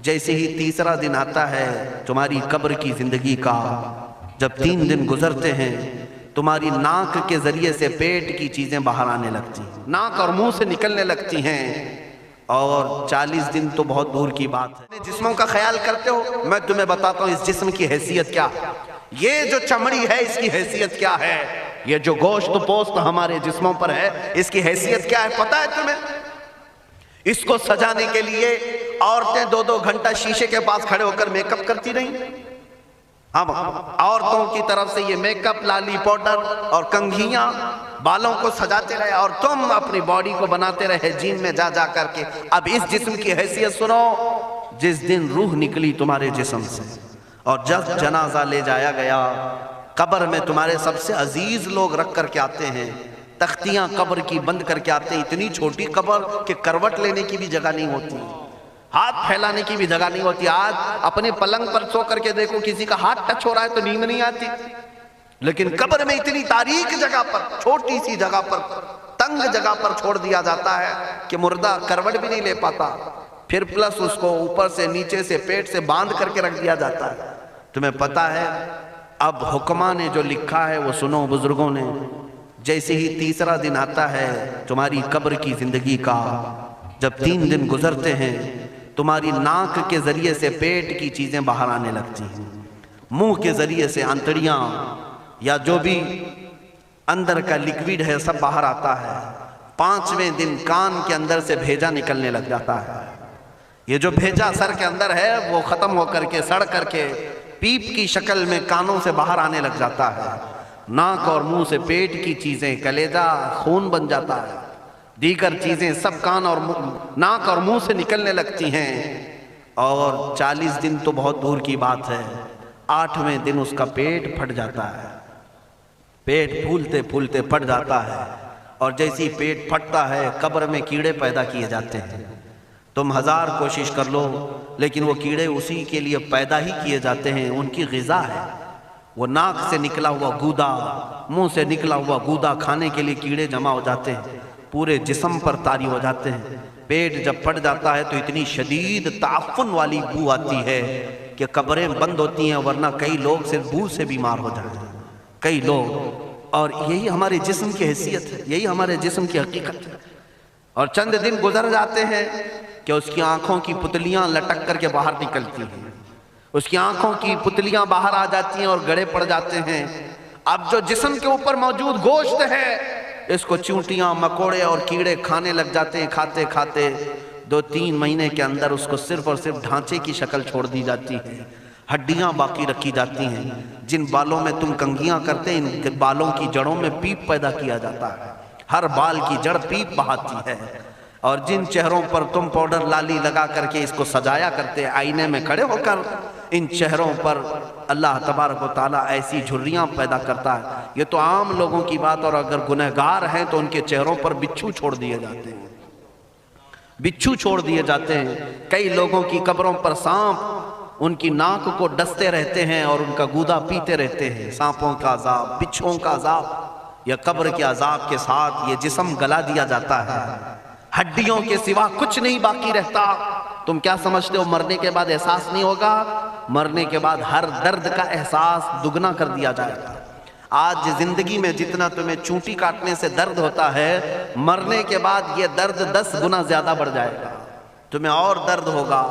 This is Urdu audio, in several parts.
جیسے ہی تیسرا دن آتا ہے تمہاری قبر کی زندگی کا، جب 3 دن گزرتے ہیں تمہاری ناک کے ذریعے سے پیٹ کی چیزیں باہر آنے لگتی ہیں، ناک اور منہ سے نکلنے لگتی ہیں، اور 40 دن تو بہت دور کی بات ہے۔ جسموں کا خیال کرتے ہو، میں تمہیں بتاتا ہوں اس جسم کی حیثیت کیا ہے، یہ جو چمڑی ہے اس کی حیثیت کیا ہے، یہ جو گوشت پوست ہمارے جسموں پر ہے اس کی حیثیت کیا ہے پتہ ہے تمہیں؟ اس کو سجانے کے لیے عورتیں 2-2 گھنٹہ شیشے کے پاس کھڑے ہو کر میک اپ کرتی رہیں۔ اب عورتوں کی طرف سے یہ میک اپ، لالی پاؤڈر اور کنگھیاں بالوں کو سجاتے رہے، اور تم اپنی باڈی کو بناتے رہے جیم میں جا جا کر کے۔ اب اس جسم کی حیثیت سنو، جس دن روح نکلی تمہارے جسم سے اور جب جنازہ لے جایا گیا، قبر میں تمہارے سب سے عزیز لوگ رکھ کر کے آتے ہیں، تختیاں قبر کی بند کر کے آتے ہیں، اتنی چھوٹی قبر کہ کروٹ لینے کی بھی جگہ نہیں ہوتی، ہاتھ پھیلانے کی بھی جگہ نہیں ہوتی۔ آج اپنے پلنگ پر سو کر کے دیکھو، کسی کا ہاتھ ٹچ ہو رہا ہے تو نیند نہیں آتی، لیکن قبر میں اتنی تاریک جگہ پر، چھوٹی سی جگہ پر، تنگ جگہ پر چھوڑ دیا جاتا ہے کہ مردہ کروٹ بھی نہیں لے پاتا، پھر پلس اس کو اوپر سے نیچے سے پیٹ سے باندھ کر کے رکھ دیا جاتا ہے۔ تمہیں پتا ہے اب حکماں نے جو لکھا ہے وہ سنو بزرگوں نے، جیسے ہی تیسرا دن آتا ہے تمہاری قبر کی زندگی کا، جب 3 دن گزرتے ہیں تمہاری ناک کے ذریعے سے پیٹ کی چیزیں باہر آنے لگتی ہیں، منہ کے ذریعے سے انتڑیاں یا جو بھی اندر کا لیکویڈ ہے سب باہر آتا ہے۔ 5ویں دن کان کے اندر سے بھیجا نکلنے لگ جاتا ہے، یہ جو بھیجا سر کے اندر ہے وہ ختم ہو کر کے سڑ کر کے پیپ کی شکل میں کانوں سے باہر آنے لگ جاتا ہے، ناک اور منہ سے پیٹ کی چیزیں، کلیجہ خون بن جاتا ہے، دیگر چیزیں سب کان اور ناک اور منہ سے نکلنے لگتی ہیں، اور 40 دن تو بہت دور کی بات ہے، 8ویں دن اس کا پیٹ پھٹ جاتا ہے، پیٹ پھولتے پھولتے پھٹ جاتا ہے، اور جیسی پیٹ پھٹتا ہے قبر میں کیڑے پیدا کیے جاتے ہیں۔ تم 1000 کوشش کر لو لیکن وہ کیڑے اسی کے لیے پیدا ہی کیے جاتے ہیں، ان کی غذا ہے، وہ ناک سے نکلا ہوا گودا، منہ سے نکلا ہوا گودا کھانے کے لیے کیڑے جمع ہو جاتے ہیں، پورے جسم پر طاری ہو جاتے ہیں۔ پیٹ جب پھٹ جاتا ہے تو اتنی شدید تعفن والی بو آتی ہے کہ قبریں بند ہوتی ہیں، ورنہ کئی لوگ صرف بو سے بیمار ہو جاتے ہیں، کئی لوگ۔ اور یہی ہمارے جسم کی حیثیت ہے، یہی ہمارے جسم کی حقیقت ہے۔ اور چند دن گزر جاتے ہیں کہ اس کی آنکھوں کی پتلیاں لٹک کر کے باہر نکلتی ہیں، اس کی آنکھوں کی پتلیاں باہر آ جاتی ہیں اور گڑے پڑ جاتے ہیں۔ اب جو جسم کے اوپر موجود گوشت ہے اس کو چونٹیاں، مکوڑے اور کیڑے کھانے لگ جاتے ہیں، کھاتے کھاتے 2-3 مہینے کے اندر اس کو صرف اور صرف ڈھانچے کی شکل چھوڑ دی جاتی ہے، ہڈیاں باقی رکھی جاتی ہیں۔ جن بالوں میں تم کنگھیاں کرتے ہیں ان بالوں کی جڑوں میں پیپ پیدا کیا جاتا ہے، ہر بال کی جڑ پیپ بہاتی ہے۔ اور جن چہروں پر تم پاؤڈر لالی لگا کر کے اس کو سجایا کرتے آئینے میں کھڑے ہو کر، ان چہروں پر اللہ تبارک و تعالیٰ ایسی جھریاں پیدا کرتا ہے۔ یہ تو عام لوگوں کی بات، اور اگر گنہگار ہیں تو ان کے چہروں پر بچھو چھوڑ دیے جاتے ہیں، بچھو چھوڑ دیے جاتے ہیں۔ کئی لوگوں کی قبروں پر سانپ ان کی ناک کو ڈستے رہتے ہیں اور ان کا گودا پیتے رہتے ہیں۔ سانپوں کا عذاب، بچھوؤں کا عذاب، یا قبر کے عذاب کے ساتھ یہ جسم گلا دیا جاتا ہے، ہڈیوں کے سوا کچھ نہیں باقی رہتا۔ تم کیا سمجھتے ہو مرنے کے بعد احساس نہیں ہوگا؟ مرنے کے بعد ہر درد کا احساس دگنا کر دیا جائے گا۔ آج زندگی میں جتنا تمہیں چونٹی کاٹنے سے درد ہوتا ہے، مرنے کے بعد یہ درد 10 گنا زیادہ بڑھ جائے گا، تمہیں اور درد ہوگا،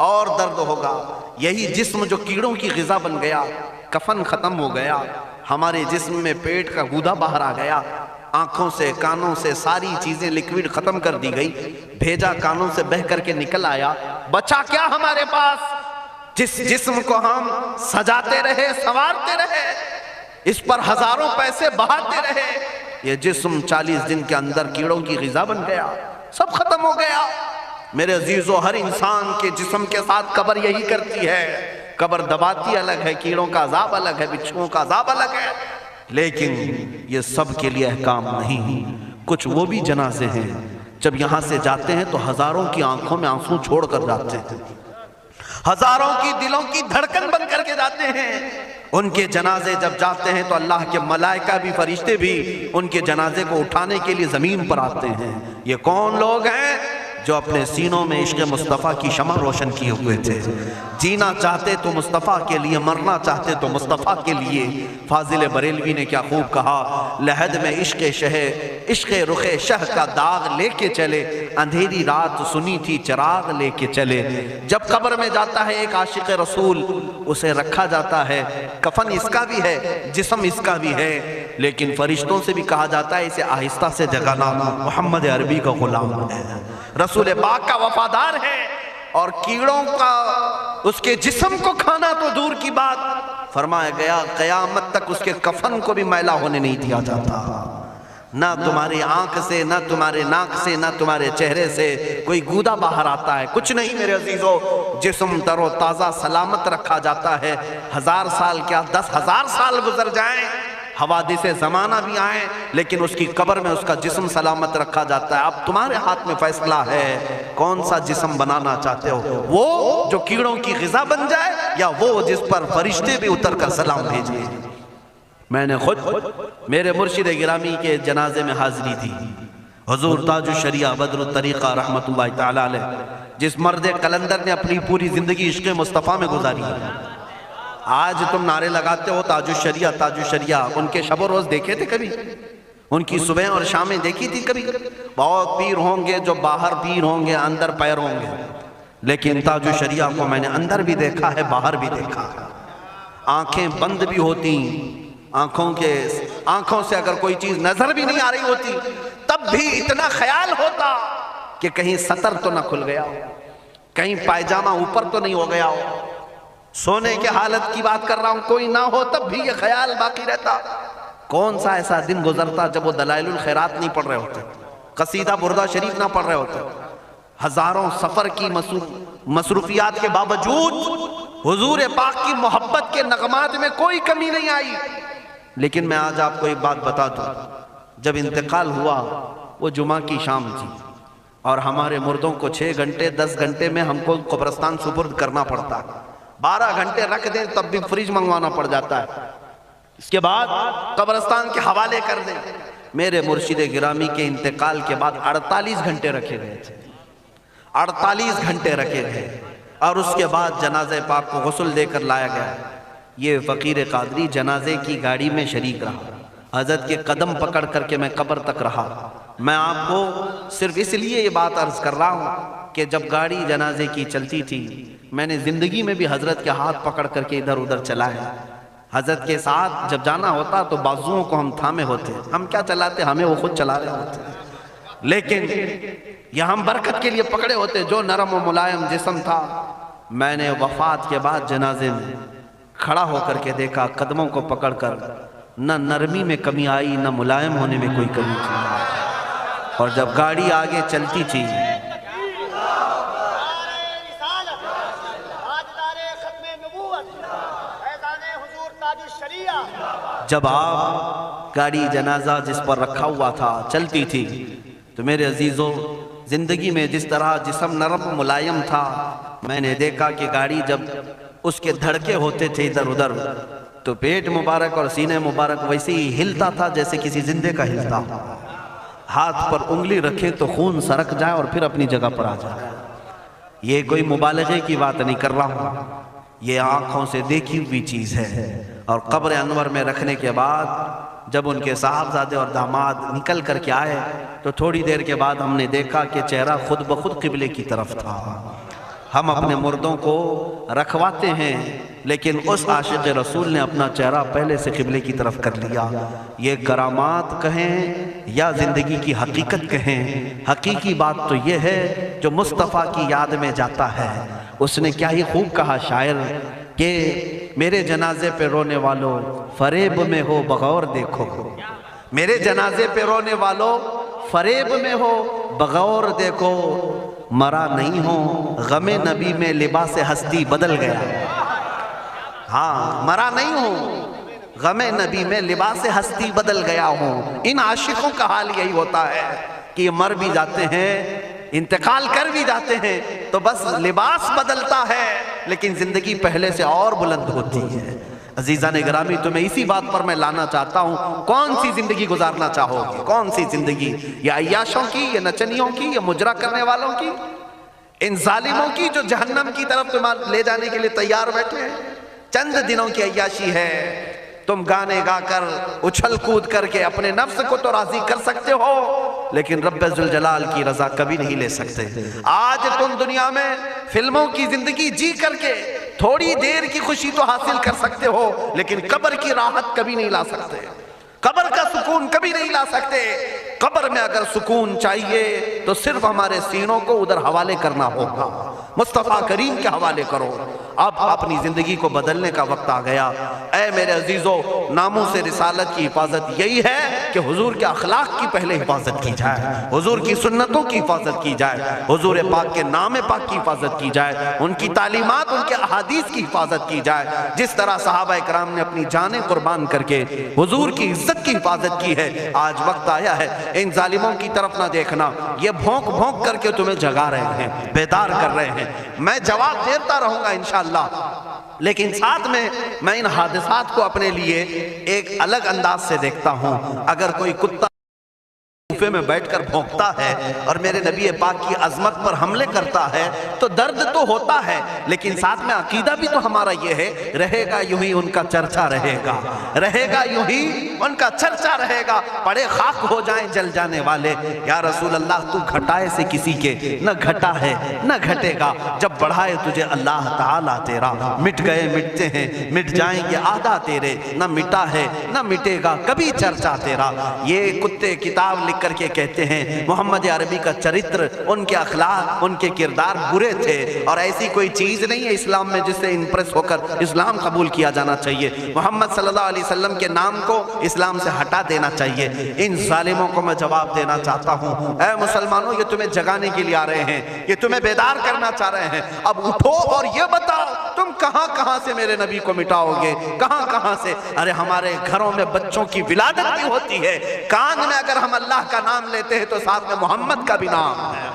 اور درد ہوگا۔ یہی جسم جو کیڑوں کی غذا بن گیا، کفن ختم ہو گیا، ہمارے جسم میں پیٹ کا گودا باہر آ گیا، آنکھوں سے کانوں سے ساری چیزیں لیکویڈ ختم کر دی گئی، بھیجا کانوں سے بہہ کر کے نکل آیا، بچا کیا ہمارے پاس؟ جس جسم کو ہم سجاتے رہے، سنوارتے رہے، اس پر ہزاروں پیسے بہاتے رہے، یہ جسم 40 دن کے اندر کیڑوں کی غذا بن گیا، سب ختم ہو گیا۔ میرے عزیزو، ہر انسان کے جسم کے ساتھ قبر یہی کرتی ہے، قبر دباتی الگ ہے، کیڑوں کا عذاب الگ ہے، بچھوؤں کا عذاب الگ ہے، لیکن یہ سب کے لیے احکام نہیں۔ کچھ وہ بھی جنازے ہیں جب یہاں سے جاتے ہیں تو ہزاروں کی آنکھوں میں آنسو چھوڑ کر جاتے ہیں، ہزاروں کی دلوں کی دھڑکن بن کر کے جاتے ہیں۔ ان کے جنازے جب جاتے ہیں تو اللہ کے ملائکہ بھی، فرشتے بھی ان کے جنازے کو اٹھانے کے لیے زمین پر آتے ہیں۔ یہ کون لوگ ہیں؟ جو اپنے سینوں میں عشق مصطفیٰ کی شمع روشن کیے ہوئے تھے. جینا چاہتے تو مصطفیٰ کے لیے، مرنا چاہتے تو مصطفیٰ کے لیے. فاضل بریلوی نے کیا خوب کہا، لحد میں عشق عشق رخ شہ کا داغ لے کے چلے، اندھیری رات سنی تھی چراغ لے کے چلے. جب قبر میں جاتا ہے ایک عاشق رسول، اسے رکھا جاتا ہے، کفن اس کا بھی ہے، جسم اس کا بھی ہے، لیکن فرشتوں سے بھی کہا جاتا ہے اسے آہستہ سے جگانا، محمد عربی کا غلام ہے، رسول پاک کا وفادار ہے. اور کیڑوں کا اس کے جسم کو کھانا تو دور کی بات، فرمایا گیا قیامت تک اس کے کفن کو بھی میلا ہونے نہیں دیا جاتا. نہ تمہاری آنکھ سے، نہ تمہارے ناک سے، نہ تمہارے چہرے سے کوئی گودا باہر آتا ہے، کچھ نہیں میرے عزیزو. جسم تر و تازہ سلامت رکھا جاتا ہے. 1000 سال کیا 10,000 سال گزر جائیں، حوادث زمانہ بھی آئیں، لیکن اس کی قبر میں اس کا جسم سلامت رکھا جاتا ہے. اب تمہارے ہاتھ میں فیصلہ ہے کون سا جسم بنانا چاہتے ہو، وہ جو کیڑوں کی غذا بن جائے، یا وہ جس پر فرشتے بھی اتر کر سلام بھیجیں. میں نے خود میرے مرشد گرامی کے جنازے میں حاضری تھی. حضور تاج الشریعہ بدر الطریقہ رحمت اللہ تعالی علیہ، جس مرد قلندر نے اپنی پوری زندگی عشق مصطفیٰ میں گزاری ہے. آج تم نعرے لگاتے ہو تاج الشریعہ تاج الشریعہ، ان کے شب و روز دیکھے تھے کبھی؟ ان کی صبح اور شامیں دیکھی تھی کبھی؟ بہت پیر ہوں گے جو باہر پیر ہوں گے، اندر پیر ہوں گے، لیکن تاج الشریعہ کو میں نے اندر بھی دیکھا ہے، باہر بھی دیکھا ہے. آنکھیں بند بھی ہوتی، آنکھوں سے اگر کوئی چیز نظر بھی نہیں آ رہی ہوتی، تب بھی اتنا خیال ہوتا کہ کہیں سطر تو نہ کھل گیا ہو، کہیں پائجامہ اوپر تو نہیں ہو گیا ہو. سونے کے حالت کی بات کر رہا ہوں، کوئی نہ ہو تب بھی یہ خیال باقی رہتا. کون سا ایسا دن گزرتا جب وہ دلائل الخیرات نہیں پڑھ رہے ہوتے، قصیدہ بردہ شریف نہ پڑھ رہے ہوتے، ہزاروں سفر کی مصروفیات کے باوجود حضور پاک کی محبت کے نغمات میں کوئی کمی نہیں آئی. لیکن میں آج آپ کو ایک بات بتا دوں، جب انتقال ہوا وہ جمعہ کی شام تھی، اور ہمارے مردوں کو 6 گھنٹے 10 گھنٹے میں ہم کو قبرستان سپرد کرنا پڑتا. 12 گھنٹے رکھ دیں تب بھی فریج منگوانا پڑ جاتا ہے، اس کے بعد قبرستان کے حوالے کر دیں. میرے مرشد گرامی کے انتقال کے بعد 48 گھنٹے رکھے گئے تھے، 48 گھنٹے رکھے گئے، اور اس کے بعد جنازہ پاک کو غسل دے کر لایا گیا. یہ فقیر قادری جنازے کی گاڑی میں شریک رہا، حضرت کے قدم پکڑ کر کے میں قبر تک رہا. میں آپ کو صرف اس لیے یہ بات عرض کر رہا ہوں کہ جب گاڑی جنازے کی چلتی تھی، میں نے زندگی میں بھی حضرت کے ہاتھ پکڑ کر کے ادھر ادھر چلائے. حضرت کے ساتھ جب جانا ہوتا تو بازوؤں کو ہم تھامے ہوتے، ہم کیا چلاتے، ہمیں وہ خود چلا رہے ہوتے، لیکن یہ ہم برکت کے لیے پکڑے ہوتے. جو نرم و ملائم جسم تھا، میں نے وفات کے بعد جنازے میں کھڑا ہو کر کے دیکھا، قدموں کو پکڑ کر نہ نرمی میں کمی آئی، نہ ملائم ہونے میں کوئی کمی تھی. اور جب گاڑی آگے چلتی تھی، جب آپ گاڑی جنازہ جس پر رکھا ہوا تھا چلتی تھی، تو میرے عزیزو زندگی میں جس طرح جسم نرم ملائم تھا، میں نے دیکھا کہ گاڑی جب اس کے دھڑکے ہوتے تھے ادھر ادھر، تو پیٹ مبارک اور سینے مبارک ویسے ہی ہلتا تھا جیسے کسی زندے کا ہلتا. ہاتھ پر انگلی رکھے تو خون سرک جائے اور پھر اپنی جگہ پر آ جائے. یہ کوئی مبالغے کی بات نہیں کر رہا ہوں، یہ آنکھوں سے دیکھی ہوئی چیز ہے. اور قبر انور میں رکھنے کے بعد جب ان کے صاحبزادے اور داماد نکل کر کے آئے، تو تھوڑی دیر کے بعد ہم نے دیکھا کہ چہرہ خود بخود قبلے کی طرف تھا. ہم اپنے مردوں کو رکھواتے ہیں، لیکن اس عاشق رسول نے اپنا چہرہ پہلے سے قبلے کی طرف کر لیا. یہ کرامات کہیں یا زندگی کی حقیقت کہیں، حقیقی بات تو یہ ہے جو مصطفیٰ کی یاد میں جاتا ہے. اس نے کیا ہی خوب کہا شاعر کہ میرے جنازے پہ رونے والوں فریب میں ہو بغور دیکھو، میرے جنازے پہ رونے والوں فریب میں ہو بغور دیکھو، مرا نہیں ہوں غم نبی میں لباس ہستی بدل گیا. ہاں، مرا نہیں ہوں غم نبی میں لباس ہستی بدل گیا ہوں. ان عاشقوں کا حال یہی ہوتا ہے کہ یہ مر بھی جاتے ہیں، انتقال کر بھی جاتے ہیں، تو بس لباس بدلتا ہے، لیکن زندگی پہلے سے اور بلند ہوتی ہے. عزیزان گرامی تمہیں اسی بات پر میں لانا چاہتا ہوں، کون سی زندگی گزارنا چاہو گے؟ کون سی زندگی؟ یا عیاشوں کی، یا نچنیوں کی، یا مجرا کرنے والوں کی، ان ظالموں کی جو جہنم کی طرف تمہیں لے جانے کے لیے تیار بیٹھے ہیں؟ چند دنوں کی عیاشی ہے، تم گانے گا کر اچھل کود کر کے اپنے نفس کو تو راضی کر سکتے ہو، لیکن رب ذوالجلال کی رضا کبھی نہیں لے سکتے۔ آج تم دنیا میں فلموں کی زندگی جی کر کے تھوڑی دیر کی خوشی تو حاصل کر سکتے ہو، لیکن قبر کی راحت کبھی نہیں لا سکتے، قبر کا سکون کبھی نہیں لا سکتے۔ قبر میں اگر سکون چاہیے تو صرف ہمارے سینوں کو ادھر حوالے کرنا ہوگا، مصطفیٰ کریم کے حوالے کرو۔ اب اپنی زندگی کو بدلنے کا وقت آ گیا۔ اے میرے عزیزو، ناموس رسالت کی حفاظت یہی ہے کہ حضور کے اخلاق کی پہلے حفاظت کی جائے، حضور کی سنتوں کی حفاظت کی جائے، حضور پاک کے نام پاک کی حفاظت کی جائے، ان کی تعلیمات، ان کے احادیث کی حفاظت کی جائے، جس طرح صحابہ اکرام نے اپنی جانیں قربان کر کے حضور کی عزت کی حفاظت کی ہے۔ آج وقت آیا ہے ان ظالموں کی طرف نہ دیکھنا، یہ بھونک بھونک کر کے تمہیں جگا رہے ہیں، بیدار کر رہے ہیں۔ میں جواب دیتا رہوں گا انشاءاللہ، لیکن ساتھ میں ان حادثات کو اپنے لیے ایک الگ انداز سے دیکھتا ہوں۔ اگر کوئی کتا کوفے میں بیٹھ کر بھونکتا ہے اور میرے نبی پاک کی عظمت پر حملے کرتا ہے تو درد تو ہوتا ہے، لیکن ساتھ میں عقیدہ بھی تو ہمارا یہ ہے، رہے گا یوں ہی ان کا چرچا رہے گا، رہے گا یوں ہی ان کا چرچا رہے گا، پڑے خاک ہو جائیں جل جانے والے۔ یا رسول اللہ تو گھٹائے سے کسی کے نہ گھٹا ہے نہ گھٹے گا، جب بڑھائے تجھے اللہ تعالیٰ تیرا، مٹ گئے مٹتے ہیں مٹ جائیں گے آدھا تیرے، نہ مٹا ہے نہ مٹے گا کبھی چرچا تیرا۔ یہ کتے کتاب لکھ کر کے کہتے ہیں محمد عربی کا چرتر، ان کے اخلاق، ان کے کردار برے تھے، اور ایسی کوئی چیز نہیں ہے اسلام میں جس سے امپریس ہو کر اسلام قبول کیا جانا چاہیے۔ محمد صلی اللہ علیہ وسلم کے نام کو اسلام سے ہٹا دینا چاہیے۔ ان ظالموں کو میں جواب دینا چاہتا ہوں، اے مسلمانوں، یہ تمہیں جگانے کے لیے آ رہے ہیں، یہ تمہیں بیدار کرنا چاہ رہے ہیں۔ اب اٹھو اور یہ بتاؤ تم کہاں کہاں سے میرے نبی کو مٹاؤ گے، کہاں کہاں سے؟ ارے ہمارے گھروں میں بچوں کی ولادت بھی ہوتی ہے، کان میں اگر ہم اللہ کا نام لیتے ہیں تو ساتھ میں محمد کا بھی نام ہے۔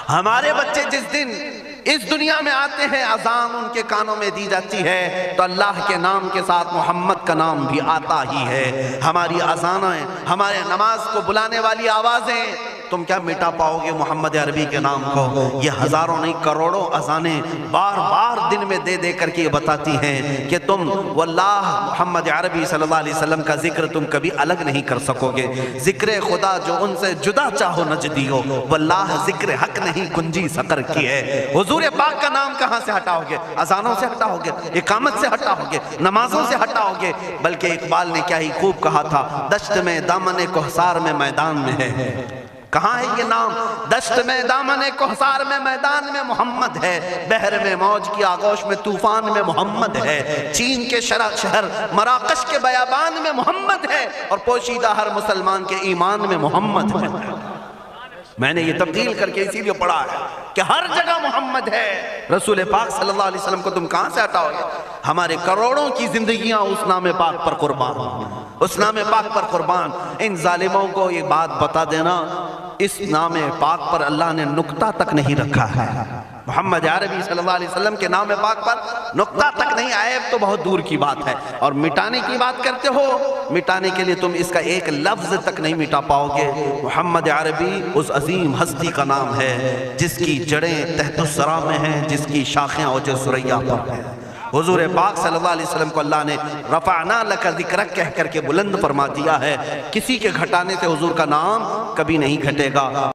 ہمارے بچے جس دن اس دنیا میں آتے ہیں اذان ان کے کانوں میں دی جاتی ہے تو اللہ کے نام کے ساتھ محمد کا نام بھی آتا ہی ہے۔ ہماری اذانیں، ہمارے نماز کو بلانے والی آوازیں، تم کیا مٹا پاؤ گے محمد عربی کے نام کو؟ یہ ہزاروں نہیں کروڑوں اذانیں بار بار دن میں دے دے کر کے یہ بتاتی ہیں کہ تم واللہ محمد عربی صلی اللہ علیہ وسلم کا ذکر تم کبھی الگ نہیں کر سکو گے۔ ذکر خدا جو ان سے جدا چاہو نجدی ہو، واللہ ذکر حق نہیں کنجی سقر کی ہے۔ حضور پاک کا نام کہاں سے ہٹاؤ گے؟ اذانوں سے ہٹاؤ گے، اقامت سے ہٹاؤ گے، نمازوں سے ہٹاؤ گے؟ بلکہ اقبال نے کیا ہی خوب کہا تھا، دشت میں دامن کوہسار میں میدان میں ہے۔ کہاں ہے یہ نام؟ دشت میں دامن کوہسار میں میدان میں محمد ہے، بحر میں موج کی آغوش میں طوفان میں محمد ہے، چین کے شہر مراکش کے بیابان میں محمد ہے، اور پوشیدہ ہر مسلمان کے ایمان میں محمد ہے۔ میں نے یہ تبدیل کر کے اسی لیے پڑھا ہے کہ ہر جگہ محمد ہے۔ رسول پاک صلی اللہ علیہ وسلم کو تم کہاں سے ہٹاؤ گے؟ ہمارے کروڑوں کی زندگیاں اس نام پاک پر قربان، اس نام پاک پر قربان۔ ان ظالموں کو یہ بات بتا دینا، اس نام پاک پر اللہ نے نقطہ تک نہیں رکھا ہے۔ محمد عربی صلی اللہ علیہ وسلم کے نام پاک پر نقطہ تک نہیں، عیب تو بہت دور کی بات ہے۔ اور مٹانے کی بات کرتے ہو، مٹانے کے لیے تم اس کا ایک لفظ تک نہیں مٹا پاؤ گے۔ محمد عربی اس عظیم ہستی کا نام ہے جس کی جڑیں تحت الثری میں ہیں، جس کی شاخیں اوج ثریا پر ہیں۔ حضور پاک صلی اللہ علیہ وسلم کو اللہ نے رفعنا لک ذکرک کہہ کر کے بلند فرما دیا ہے۔ کسی کے گھٹانے سے حضور کا نام کبھی نہیں گھٹے گا۔